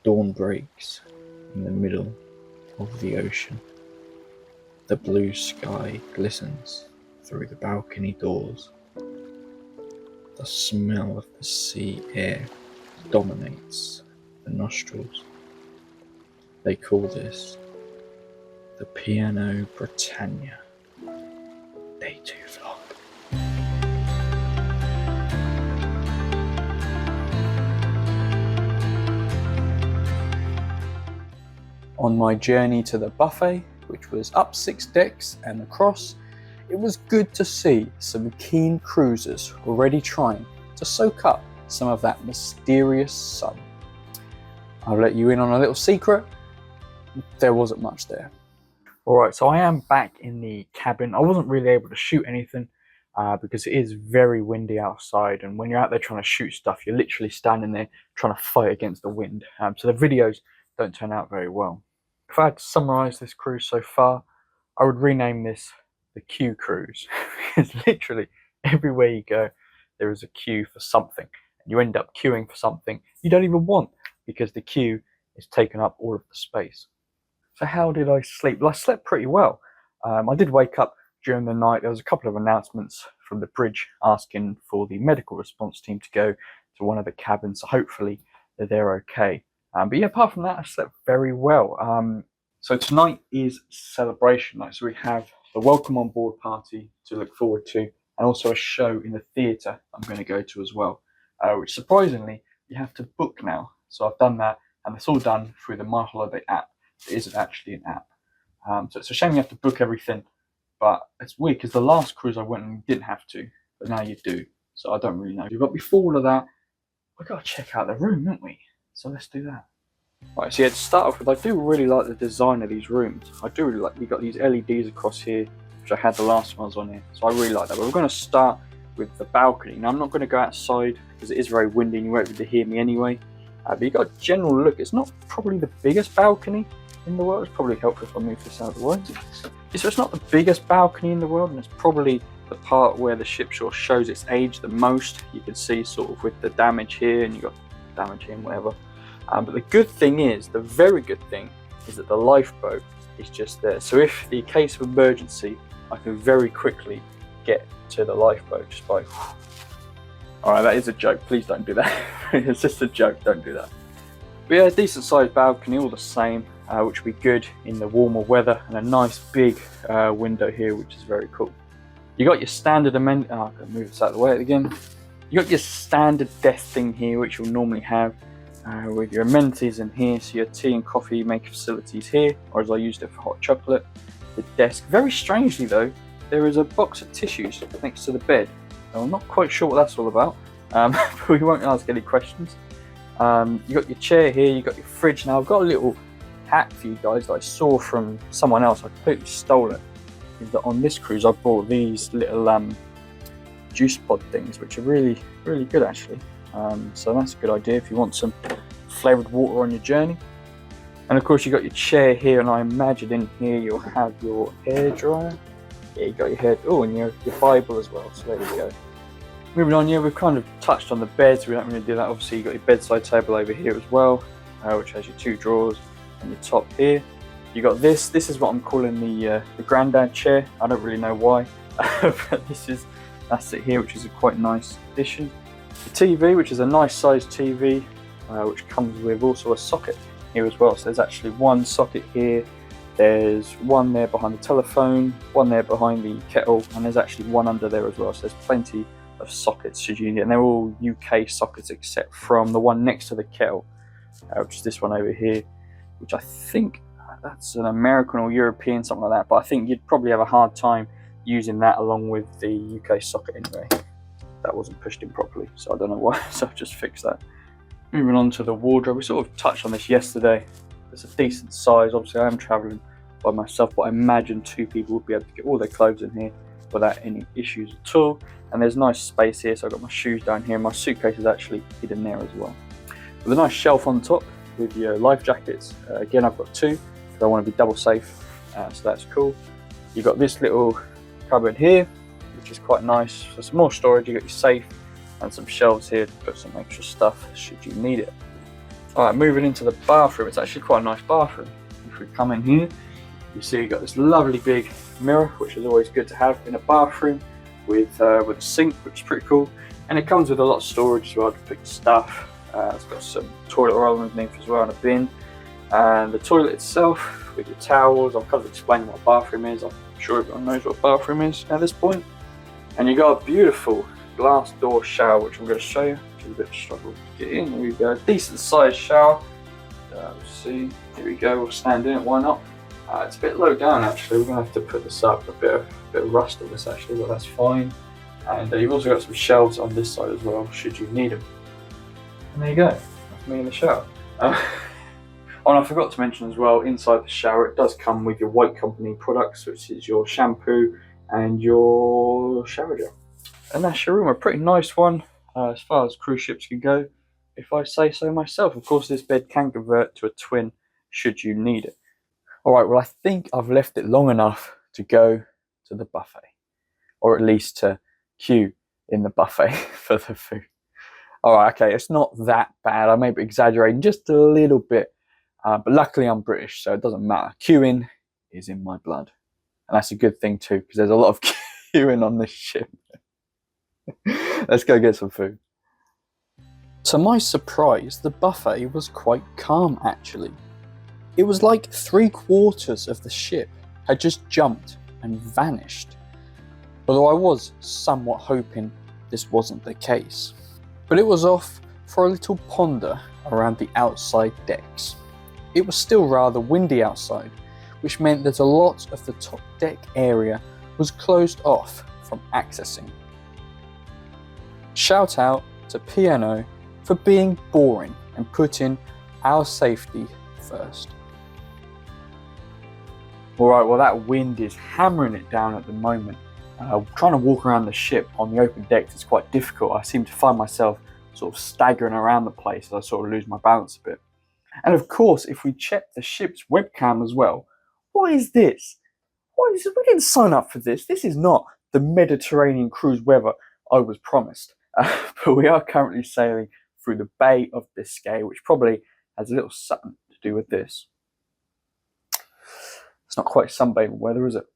Dawn breaks in the middle of the ocean. The blue sky glistens through the balcony doors. The smell of the sea air dominates the nostrils. They call this the P&O Britannia Day 2 vlog. On my journey to the buffet, which was up 6 decks and across, it was good to see some keen cruisers already trying to soak up some of that mysterious sun. I'll let you in on a little secret, there wasn't much there. Alright, so I am back in the cabin. I wasn't really able to shoot anything because it is very windy outside, and when you're out there trying to shoot stuff, you're literally standing there trying to fight against the wind. So the videos don't turn out very well. If I had to summarise this cruise so far, I would rename this the Q Cruise. Because literally everywhere you go, there is a queue for something. And you end up queuing for something you don't even want because the queue is taking up all of the space. So how did I sleep? Well, I slept pretty well. I did wake up during the night. There was a couple of announcements from the bridge asking for the medical response team to go to one of the cabins. So hopefully they're okay. But yeah, apart from that, I slept very well. So tonight is celebration night. So we have the Welcome On Board party to look forward to, and also a show in the theatre I'm going to go to as well, which surprisingly, you have to book now. So I've done that, and it's all done through the My Holiday app. It isn't actually an app. So it's a shame you have to book everything, but it's weird because the last cruise I went and you didn't have to, but now you do. So I don't really know. But before all of that, we've got to check out the room, haven't we? So let's do that. Right, so yeah, to start off with, I do really like the design of these rooms. I do really like, you've got these LEDs across here, which I had the last ones on here. So I really like that. But we're going to start with the balcony. Now I'm not going to go outside because it is very windy and you won't be able to hear me anyway. But you've got a general look. It's not probably the biggest balcony in the world. It's probably helpful if I move this out of the way. So it's not the biggest balcony in the world, and it's probably the part where the ship sort of shows its age the most. You can see sort of with the damage here, and you've got damage here and whatever. But the good thing is, the very good thing, is that the lifeboat is just there. So if the case of emergency, I can very quickly get to the lifeboat just by... Alright, that is a joke, please don't do that. It's just a joke, don't do that. But yeah, decent sized balcony, all the same, which will be good in the warmer weather, and a nice big window here, which is very cool. You got your standard amend... Oh, I'm going to move this out of the way again. You got your standard desk thing here, which you'll normally have. With your amenities in here, so your tea and coffee making facilities here, or as I used it for hot chocolate. The desk, very strangely though, there is a box of tissues next to the bed. Now, I'm not quite sure what that's all about, but we won't ask any questions. You got your chair here, you got your fridge. Now I've got a little hack for you guys that I saw from someone else. I completely stole it. Is that on this cruise I bought these little juice pod things, which are really, really good actually. So that's a good idea if you want some flavoured water on your journey. And of course you've got your chair here, and I imagine in here you'll have your hairdryer. Yeah, you got your hair, oh, and your Bible as well, so there you go. Moving on, yeah, we've kind of touched on the beds, we don't really do that. Obviously you've got your bedside table over here as well, which has your 2 drawers and your top here. You got this is what I'm calling the granddad chair. I don't really know why, but that's it here, which is a quite nice addition. The TV, which is a nice sized TV, which comes with also a socket here as well. So there's actually one socket here, there's one there behind the telephone, one there behind the kettle, and there's actually one under there as well. So there's plenty of sockets should you need, and they're all UK sockets except from the one next to the kettle, which is this one over here, which I think that's an American or European, something like that, but I think you'd probably have a hard time using that along with the UK socket anyway. That wasn't pushed in properly, so I don't know why, so I've just fixed that. Moving on to the wardrobe, we sort of touched on this yesterday. It's a decent size. Obviously I am travelling by myself, but I imagine 2 people would be able to get all their clothes in here without any issues at all. And there's nice space here, so I've got my shoes down here, my suitcase is actually hidden there as well. With a nice shelf on top with your life jackets. Again, I've got 2, because I want to be double safe, so that's cool. You've got this little cupboard here, which is quite nice. So some more storage, you got your safe and some shelves here to put some extra stuff should you need it. Alright, moving into the bathroom. It's actually quite a nice bathroom. If we come in here, you see you've got this lovely big mirror, which is always good to have in a bathroom, with a sink, which is pretty cool. And it comes with a lot of storage as well to put your stuff. It's got some toilet roll underneath as well and a bin. And the toilet itself with your towels. I'm kind of explaining what a bathroom is. I'm sure everyone knows what a bathroom is at this point. And you got a beautiful glass door shower, which I'm going to show you. It's a bit of a struggle to get in. Here we go. Decent sized shower. Let's see. Here we go. We'll stand in it. Why not? It's a bit low down actually. We're going to have to put this up. A bit of rust on this actually, but that's fine. And you've also got some shelves on this side as well, should you need them. And there you go. That's me in the shower. Oh, and I forgot to mention as well, inside the shower it does come with your White Company products, which is your shampoo and your shower gel. And that's your room, a pretty nice one as far as cruise ships can go, if I say so myself. Of course, this bed can convert to a twin should you need it. Alright, well I think I've left it long enough to go to the buffet, or at least to queue in the buffet for the food. Alright, okay, it's not that bad. I may be exaggerating just a little bit. But luckily I'm British, so it doesn't matter. Queuing is in my blood. And that's a good thing too, because there's a lot of queuing on this ship. Let's go get some food. To my surprise, the buffet was quite calm actually. It was like 3/4 of the ship had just jumped and vanished. Although I was somewhat hoping this wasn't the case. But it was off for a little ponder around the outside decks. It was still rather windy outside, which meant that a lot of the top deck area was closed off from accessing. Shout out to P&O for being boring and putting our safety first. Alright, well that wind is hammering it down at the moment. Trying to walk around the ship on the open decks is quite difficult. I seem to find myself sort of staggering around the place as I sort of lose my balance a bit. And of course, if we check the ship's webcam as well, what is this? What is it? We didn't sign up for this. This is not the Mediterranean cruise weather I was promised. But we are currently sailing through the Bay of Biscay, which probably has a little something to do with this. It's not quite sunbathing weather, is it?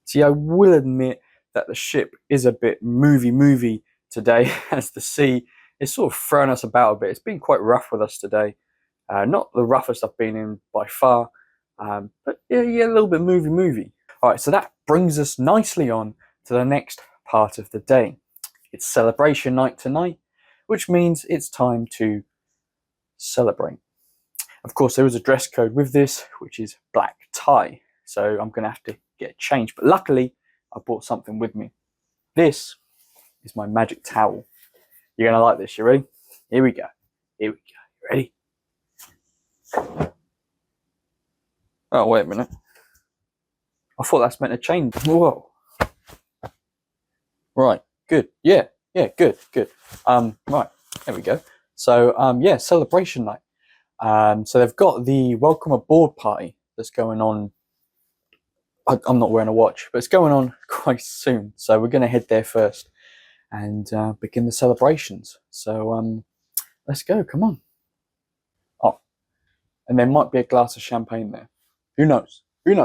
See, I will admit that the ship is a bit movey today, as the sea is sort of throwing us about a bit. It's been quite rough with us today. Not the roughest I've been in by far, but yeah, a little bit movey. Alright, so that brings us nicely on to the next part of the day. It's celebration night tonight, which means it's time to celebrate. Of course, there is a dress code with this, which is black tie, so I'm going to have to get changed. But luckily, I brought something with me. This is my magic towel. You're going to like this, you ready? Here we go. You ready? Oh, wait a minute. I thought that's meant to change. Whoa. Right, good. Yeah, good. Right, there we go. So, yeah, celebration night. So they've got the welcome aboard party that's going on. I'm not wearing a watch, but it's going on quite soon. So we're going to head there first and begin the celebrations. So let's go, come on. Oh, and there might be a glass of champagne there. Who knows? You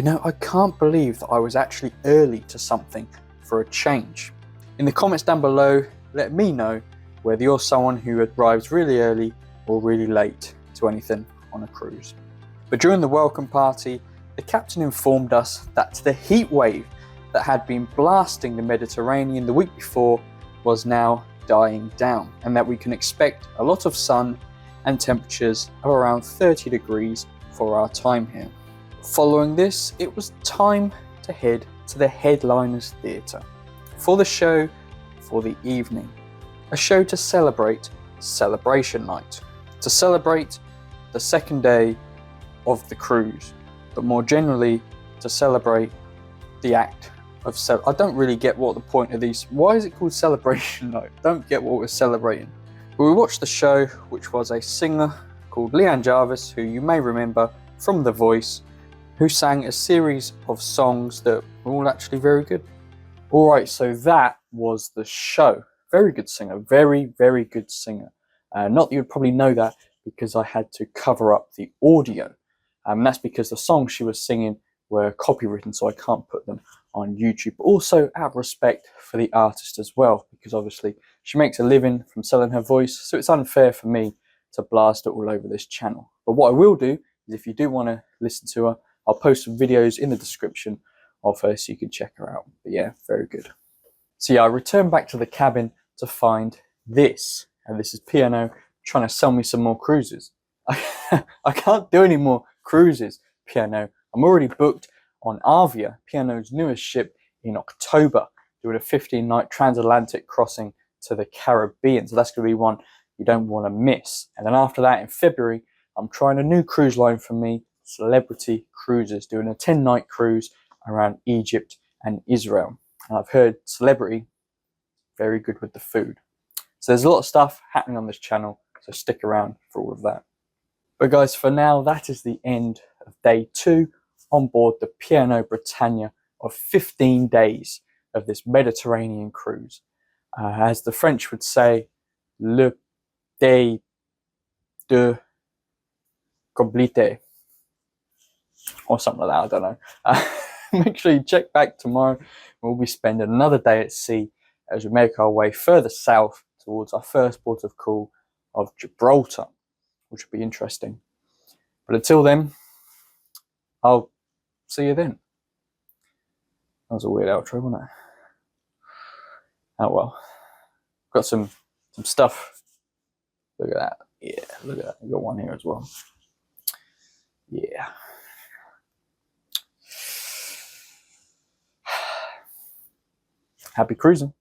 know, I can't believe that I was actually early to something for a change. In the comments down below, let me know whether you're someone who arrives really early or really late to anything on a cruise. But during the welcome party, the captain informed us that the heat wave that had been blasting the Mediterranean the week before was now dying down, and that we can expect a lot of sun and temperatures of around 30 degrees for our time here. Following this, it was time to head to the Headliners Theatre for the show for the evening. A show to celebrate celebration night, to celebrate the second day of the cruise, but more generally to celebrate the act of I don't really get what the point of these. Why is it called celebration night? Don't get what we're celebrating. But we watched the show, which was a singer called Leanne Jarvis, who you may remember from The Voice, who sang a series of songs that were all actually very good. Alright, so that was the show. Very good singer, very good singer. Not that you'd probably know that, because I had to cover up the audio. That's because the songs she was singing were copywritten, so I can't put them on YouTube. Also, out of respect for the artist as well, because obviously she makes a living from selling her voice, so it's unfair for me to blast it all over this channel. But what I will do is, if you do want to listen to her, I'll post some videos in the description of her so you can check her out. But yeah, very good. So yeah, I returned back to the cabin to find this, and this is P&O trying to sell me some more cruises. I can't do any more cruises, P&O. I'm already booked on Avia, P&O's newest ship, in October, doing a 15-night transatlantic crossing to the Caribbean. So that's going to be one you don't want to miss. And then after that, in February, I'm trying a new cruise line for me, Celebrity Cruises, doing a 10-night cruise around Egypt and Israel. And I've heard Celebrity, very good with the food. So there's a lot of stuff happening on this channel, so stick around for all of that. But guys, for now, that is the end of day 2 on board the P&O Britannia of 15 days of this Mediterranean cruise. As the French would say, le day de complété, or something like that, I don't know. Make sure you check back tomorrow. We'll be spending another day at sea as we make our way further south towards our first port of call of Gibraltar, which will be interesting. But until then, I'll see you then. That was a weird outro, wasn't it? Oh well. Got some stuff. Look at that. Yeah, look at that. I've got one here as well. Yeah. Happy cruising.